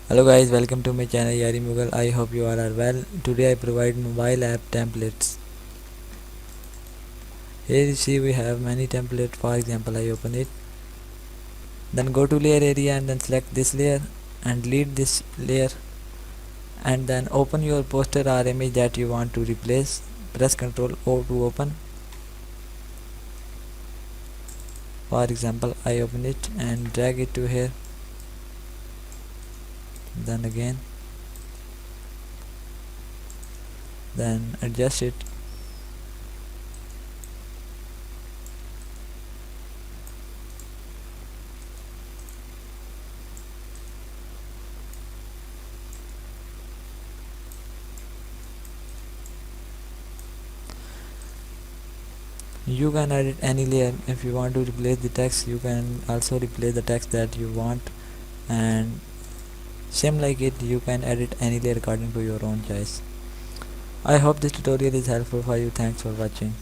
Hello guys, welcome to my channel Yarimughal. I hope you all are well. Today I provide mobile app templates. Here you see we have many templates. For example, I open it. Then go to layer area and then select this layer and delete this layer. And then open your poster or image that you want to replace. Press Ctrl O to open. For example, I open it and drag it to here. Then again. Then adjust it. You can edit any layer. If you want to replace the text, you can also replace the text that you want, and same like it, you can edit any layer according to your own choice. I hope this tutorial is helpful for you. Thanks for watching.